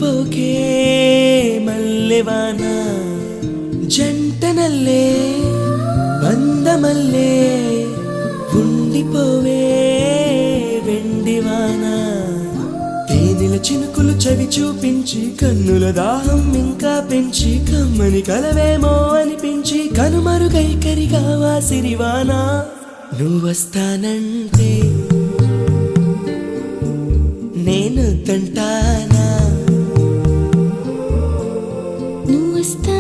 వెళ్ళిపోకే మల్లెవాన జంటనల్లే బందమల్లే ఉండిపోవే వెండివాన తేనెల చినుకులు చవి చూపించి కన్నుల దాహం ఇంకా పెంచి కమ్మని కలవేమో అనిపించి కనుమరుగైకరిగా వాసిరివాన నువ్వొస్తానంటే నేను తంటానా నువ్వొస్తా